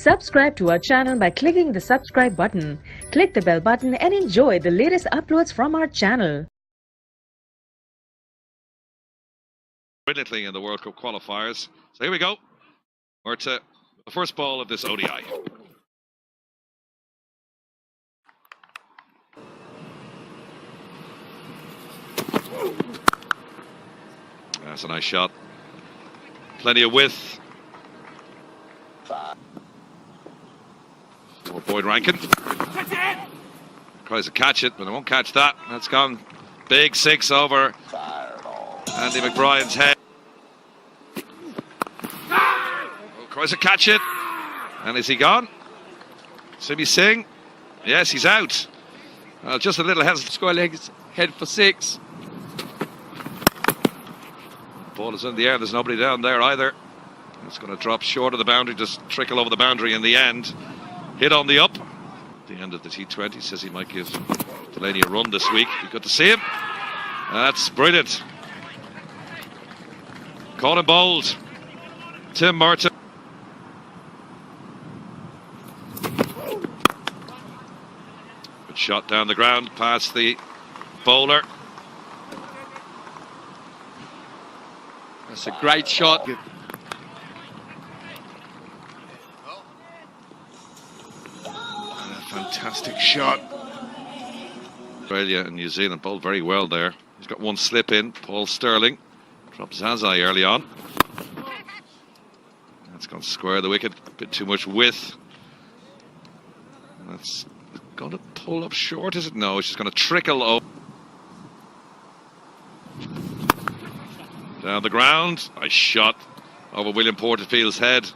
Subscribe to our channel by clicking the subscribe button. Click the bell button and enjoy the latest uploads from our channel. Brilliantly in the World Cup qualifiers. So here we go. We're to the first ball of this ODI. That's a nice shot. Plenty of width. For Boyd Rankin. Tries to catch it, but it won't catch that. That's gone. Big six over Andy McBrien's head. Tries to catch it. And is he gone? Simi Singh? Yes, he's out. Just a little hesitant. Square legs, head for six. Ball is in the air, there's nobody down there either. It's going to drop short of the boundary, just trickle over the boundary in the end. Hit on the up. At the end of the T20, says he might give Delaney a run this week. Be good to see him. That's brilliant. Caught him bold. Tim Martin. Good shot down the ground past the bowler. That's a great shot. And a fantastic shot. Australia and New Zealand bowled very well there. He's got one slip in. Paul Sterling dropped Zazai early on. That's gone square of the wicket. A bit too much width. That's going to pull up short, is it? No, it's just going to trickle over. Down the ground, nice shot over William Porterfield's head,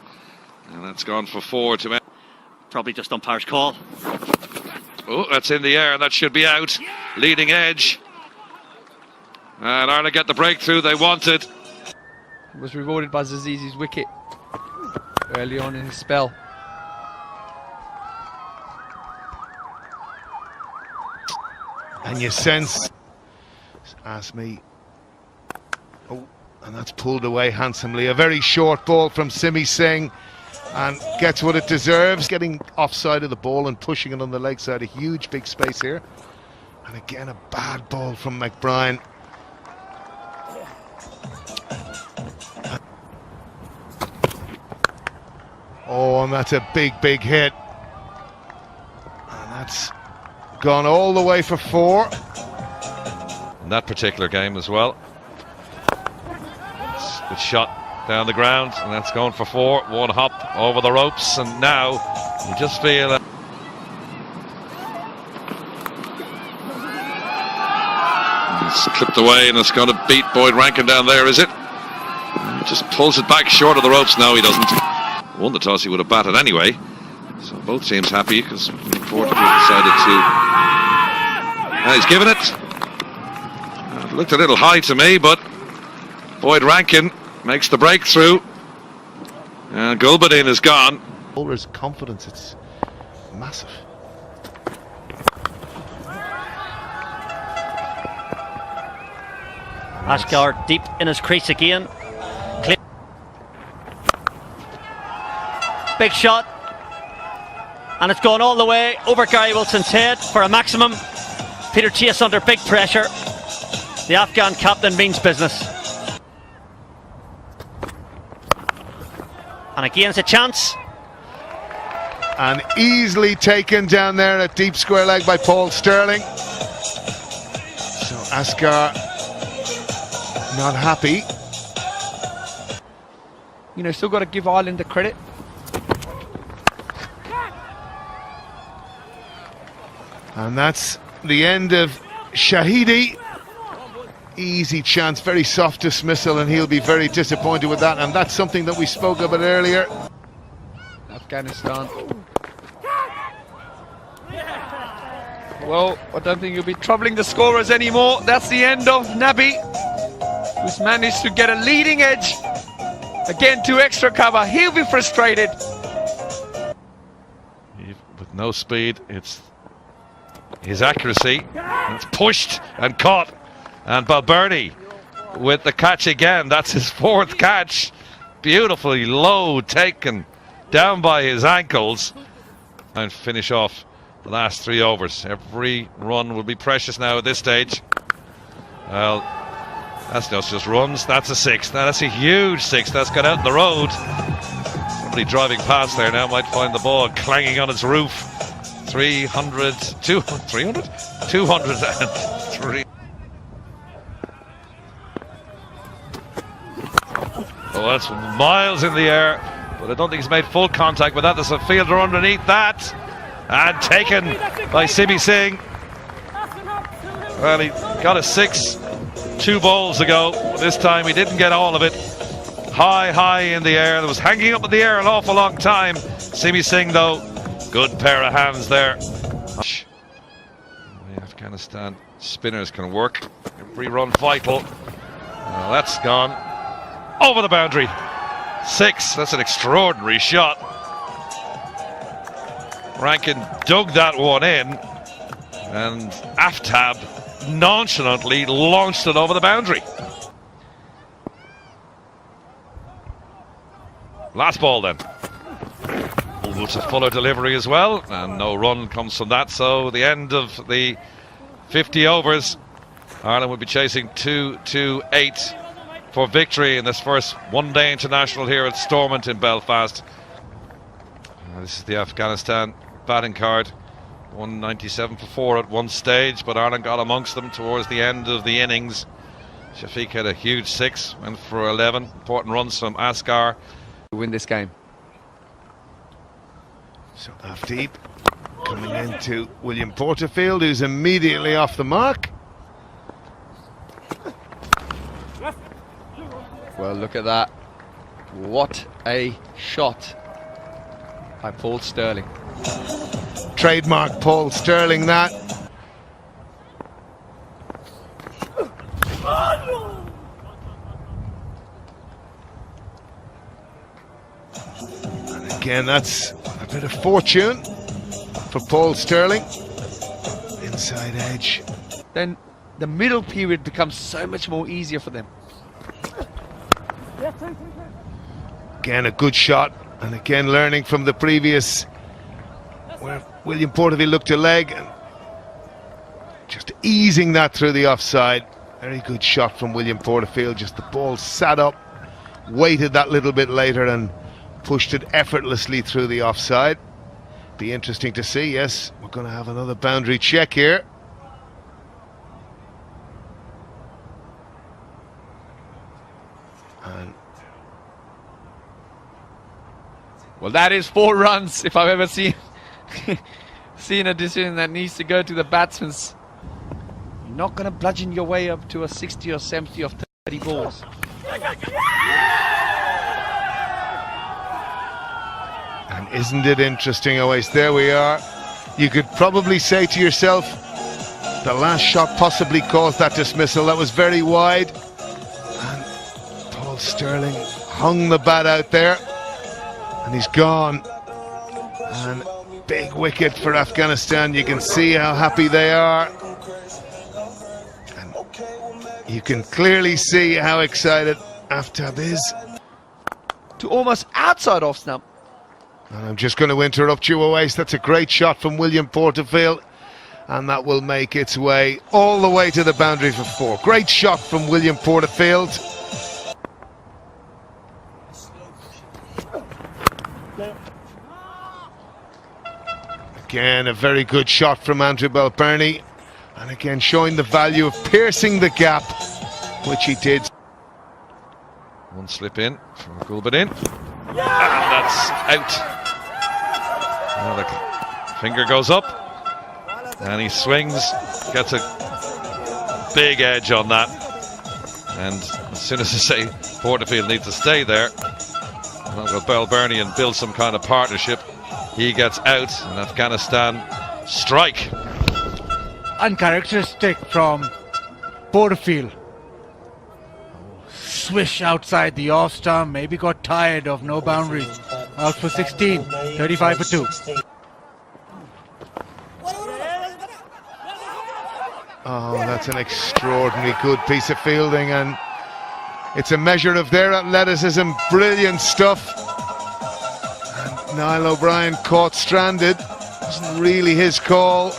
and that's gone for four to end. Probably just umpire's call. Oh, that's in the air, and that should be out. Leading edge. And Ireland get the breakthrough they wanted. Was rewarded by Zaziz's wicket early on in his spell. And you sense, ask me. Oh, and that's pulled away handsomely. A very short ball from Simi Singh, and gets what it deserves. Getting offside of the ball and pushing it on the leg side. A huge big space here. And again, a bad ball from McBrien. Oh, and that's a big hit. And that's gone all the way for four. In that particular game as well. Good shot down the ground, and that's going for four. One hop over the ropes, and now you just feel it's clipped away, and it's going to beat Boyd Rankin down there, is it? He just pulls it back short of the ropes. No, he doesn't. Won the toss, he would have batted anyway. So both teams happy because Porterfield decided to. He's given it. It looked a little high to me, but Boyd Rankin makes the breakthrough. And Gulbadin is gone. Bowler's confidence, it's massive. Asghar deep in his crease again. Big shot. And it's gone all the way over Gary Wilson's head for a maximum. Peter Chase under big pressure. The Afghan captain means business. And again it's a chance. And easily taken down there at deep square leg by Paul Sterling. So Asghar not happy. You know, still got to give Ireland the credit. And that's the end of Shahidi. Easy chance, very soft dismissal, and he'll be very disappointed with that. And that's something that we spoke about earlier. Afghanistan. Well, I don't think you'll be troubling the scorers anymore. That's the end of Nabi, who's managed to get a leading edge. Again, 2 extra cover. He'll be frustrated. With no speed, it's his accuracy. It's pushed and caught. And Balbirnie with the catch again. That's his 4th catch. Beautifully low taken down by his ankles and finish off the last 3 overs. Every run will be precious now at this stage. Well, that's not just runs, that's a 6. Now that's a huge 6. That's got out in the road. Somebody driving past there now might find the ball clanging on its roof. 300, 200, 203. Oh, that's miles in the air, but I don't think he's made full contact with that. There's a fielder underneath that, and taken by Simi Singh. Well, he got a 6 2 bowls ago. This time he didn't get all of it. High in the air. It was hanging up in the air an awful long time. Simi Singh, though, good pair of hands there. The Afghanistan spinners can work. Every run vital. Well, that's gone over the boundary. 6. That's an extraordinary shot. Rankin dug that one in, and Aftab nonchalantly launched it over the boundary. Last ball then. It's a fuller delivery as well, and no run comes from that. So the end of the 50 overs, Ireland will be chasing 2-2-8 for victory in this first one-day international here at Stormont in Belfast. This is the Afghanistan batting card. 197 for 4 at one stage, but Ireland got amongst them towards the end of the innings. Shafiq had a huge 6, went for 11. Important runs from Asghar to win this game. So Aftab coming into William Porterfield, who's immediately off the mark. Well, look at that. What a shot by Paul Stirling. Trademark Paul Stirling, that. And again, that's a bit of fortune for Paul Stirling. Inside edge. Then the middle period becomes so much more easier for them. Again, a good shot, and again learning from the previous, where William Porterfield looked to leg and just easing that through the offside. Very good shot from William Porterfield. Just the ball sat up, waited that little bit later and pushed it effortlessly through the offside. Be interesting to see. Yes, we're going to have another boundary check here. And well, that is 4 runs if I've ever seen a decision that needs to go to the batsman's. You're not going to bludgeon your way up to a 60 or 70 of 30 balls. And isn't it interesting, always? There we are. You could probably say to yourself, the last shot possibly caused that dismissal. That was very wide. And Paul Stirling hung the bat out there. And he's gone. And big wicket for Afghanistan. You can see how happy they are. And you can clearly see how excited Aftab is. To almost outside off stump. And I'm just going to interrupt you, Oase. That's a great shot from William Porterfield. And that will make its way all the way to the boundary for 4. Great shot from William Porterfield. Again, a very good shot from Andrew Balbirnie, and again showing the value of piercing the gap, which he did. One slip in from Gulbin in, and that's out. Well, the finger goes up, and he swings, gets a big edge on that, and as soon as I say Porterfield needs to stay there, well, Balbirnie and build some kind of partnership. He gets out, and Afghanistan strike. Uncharacteristic from Porterfield. Swish outside the off stump, maybe got tired of no boundaries. Out for 16, 35 for 2. Oh, that's an extraordinarily good piece of fielding, and it's a measure of their athleticism. Brilliant stuff. And Niall O'Brien caught stranded. Wasn't really his call,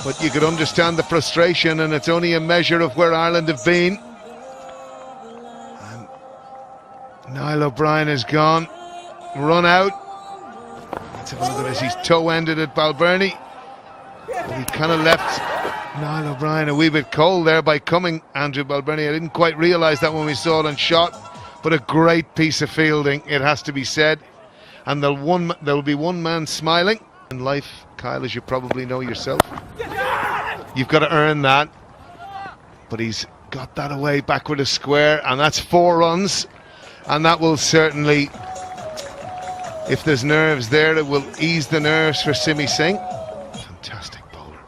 but you could understand the frustration, and it's only a measure of where Ireland have been. And Niall O'Brien is gone, run out. Let's have a look at this. He's toe-ended at Balbirnie, but he kind of left Niall O'Brien a wee bit cold there by coming. Andrew Balbirnie, I didn't quite realise that when we saw it on shot, but a great piece of fielding, it has to be said. And there'll be one man smiling. In life, Kyle, as you probably know yourself, you've got to earn that, but he's got that away back with a square, and that's 4 runs, and that will certainly, if there's nerves there, it will ease the nerves for Simi Singh. Fantastic bowler.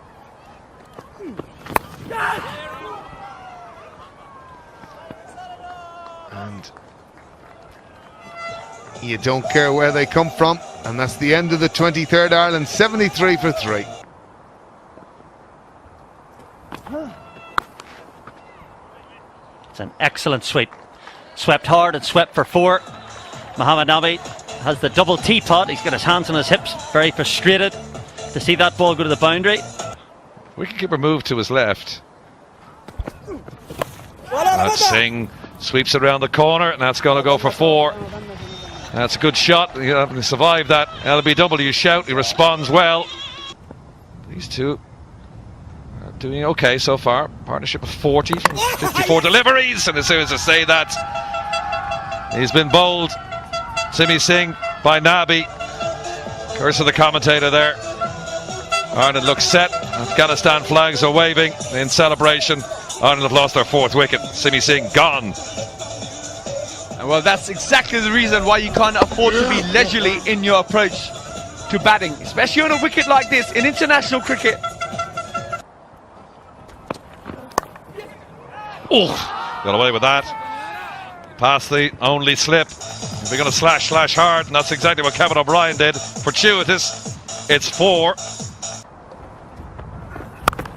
And you don't care where they come from. And that's the end of the 23rd Ireland, 73 for 3. It's an excellent sweep. Swept hard and swept for 4. Mohamed Nabi has the double teapot. He's got his hands on his hips, very frustrated to see that ball go to the boundary. Wicketkeeper moved to his left. That's Singh sweeps it around the corner, and that's going to go for 4. That's a good shot. He survived that LBW shout. He responds well. These two are doing okay so far. Partnership of 40 from 54 deliveries. And as soon as I say that, he's been bowled. Simi Singh by Nabi. Curse of the commentator there. Ireland looks set. Afghanistan flags are waving in celebration. Ireland have lost their 4th wicket. Simi Singh gone. Well, that's exactly the reason why you can't afford to be leisurely in your approach to batting, especially on a wicket like this in international cricket. Oh, got away with that. Past the only slip. They're going to slash hard, and that's exactly what Kevin O'Brien did. Fortuitous. It's 4.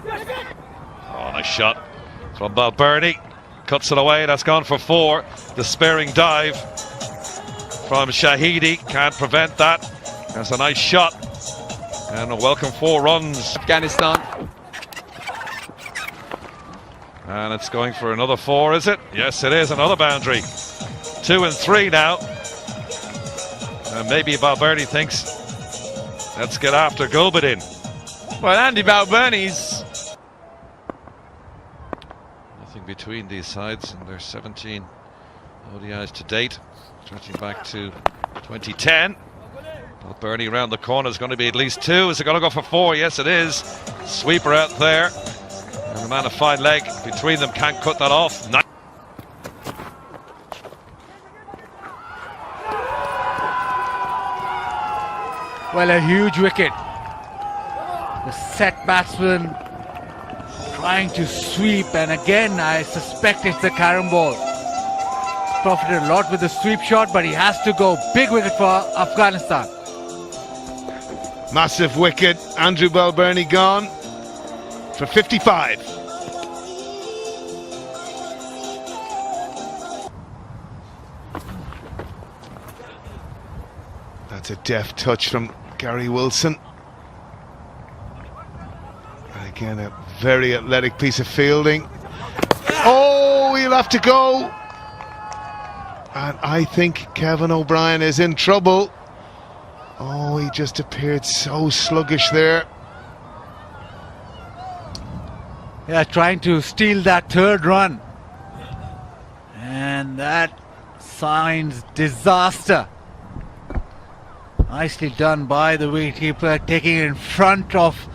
Oh, nice shot from Balbirnie. Cuts it away, that's gone for 4. Despairing dive from Shahidi, can't prevent that. That's a nice shot. And a welcome 4 runs. Afghanistan. And it's going for another 4, is it? Yes, it is, another boundary. 2 and 3 now. And maybe Balbirnie thinks, let's get after Gulbadin. Well, Andy Balbirnie's between these sides, and there's 17 ODIs to date, stretching back to 2010. Balbirnie around the corner is going to be at least 2. Is it going to go for 4? Yes, it is. Sweeper out there, and the man of fine leg between them can't cut that off. Well, a huge wicket. The set batsman trying to sweep, and again I suspect it's the carom ball. Profited a lot with the sweep shot, but he has to go. Big wicket for Afghanistan. Massive wicket. Andrew Balbirnie gone for 55. That's a deft touch from Gary Wilson. And again, a very athletic piece of fielding. Oh, he'll have to go. And I think Kevin O'Brien is in trouble. Oh, he just appeared so sluggish there. Yeah, trying to steal that 3rd run. And that signs disaster. Nicely done by the wicketkeeper, taking it in front of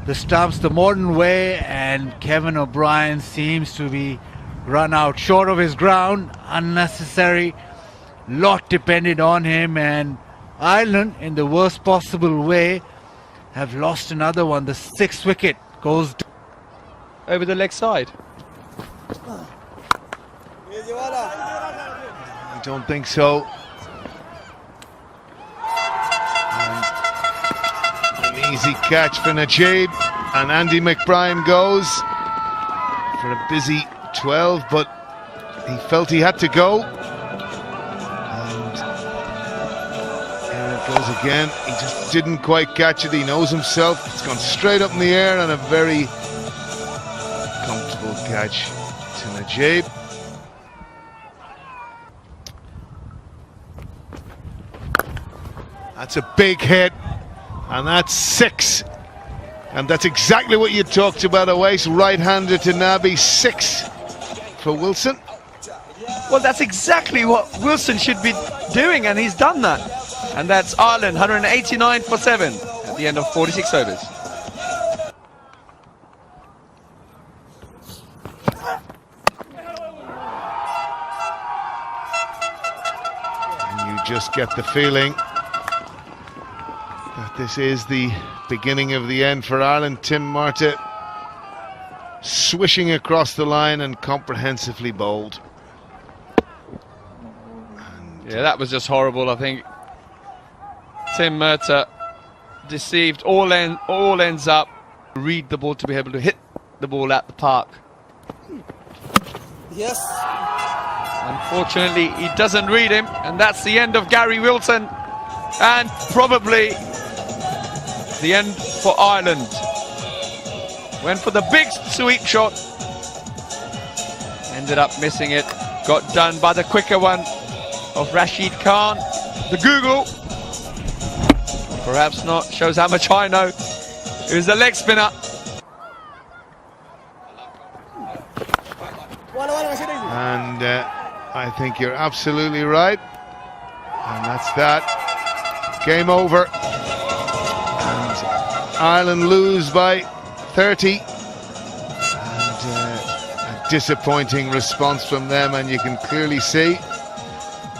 the stumps the modern way, and Kevin O'Brien seems to be run out short of his ground. Unnecessary. Lot depended on him, and Ireland, in the worst possible way, have lost another one. The 6th wicket goes Over the leg side. I don't think so. And an easy catch for Najib, and Andy McBride goes for a busy 12, but he felt he had to go. And Goes again. He just didn't quite catch it. He knows himself. It's gone straight up in the air and a very comfortable catch to Najib. That's a big hit, and that's 6. And that's exactly what you talked about, Awais. Right-hander to Nabi, 6 for Wilson. Well, that's exactly what Wilson should be doing, and he's done that. And that's Ireland, 189 for 7 at the end of 46 overs. And you just get the feeling that this is the beginning of the end for Ireland. Tim Martin swishing across the line and comprehensively bowled. Yeah, that was just horrible. I think Tim Murtagh deceived. All ends up. Read the ball to be able to hit the ball at the park. Yes. Unfortunately, he doesn't read him, and that's the end of Gary Wilson, and probably the end for Ireland. Went for the big sweep shot, ended up missing it. Got done by the quicker one of Rashid Khan, the Google. Perhaps not, shows how much I know. It was the leg spinner. And I think you're absolutely right. And that's that. Game over. And Ireland lose by 30. And a disappointing response from them, and you can clearly see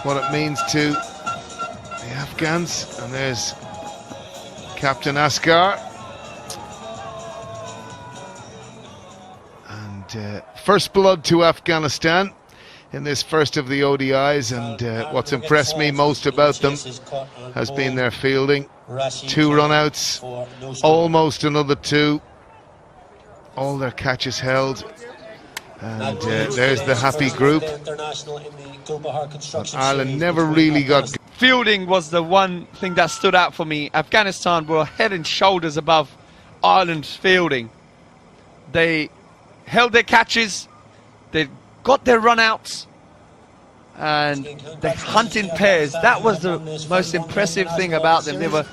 what it means to the Afghans. And there's Captain Asghar. And first blood to Afghanistan in this first of the ODIs, and what's impressed me most about them has been their fielding. 2 runouts, almost another 2, all their catches held, and there's the happy group. But Ireland never really got... Fielding was the one thing that stood out for me. Afghanistan were head and shoulders above Ireland's fielding. They held their catches, they got their runouts, and they hunt in pairs. That was the most impressive thing about them. There were,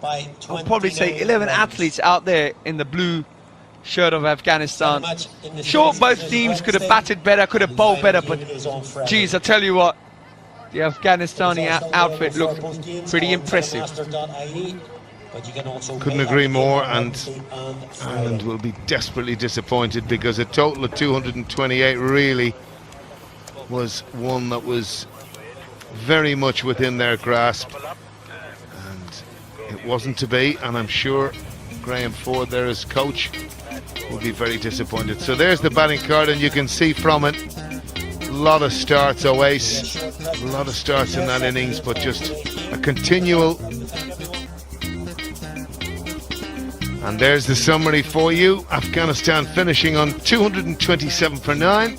I'll probably say, 11 athletes out there in the blue shirt of Afghanistan. Sure, both teams could have batted better, could have bowled better, but geez, I tell you what, the Afghanistani outfit looked pretty impressive. Couldn't agree more, and Ireland will be desperately disappointed, because a total of 228 really was one that was very much within their grasp, and it wasn't to be. And I'm sure Graham Ford there as coach will be very disappointed. So there's the batting card, and you can see from it a lot of starts. Awais, a lot of starts in that innings, but just a continual. And there's the summary for you. Afghanistan finishing on 227 for 9.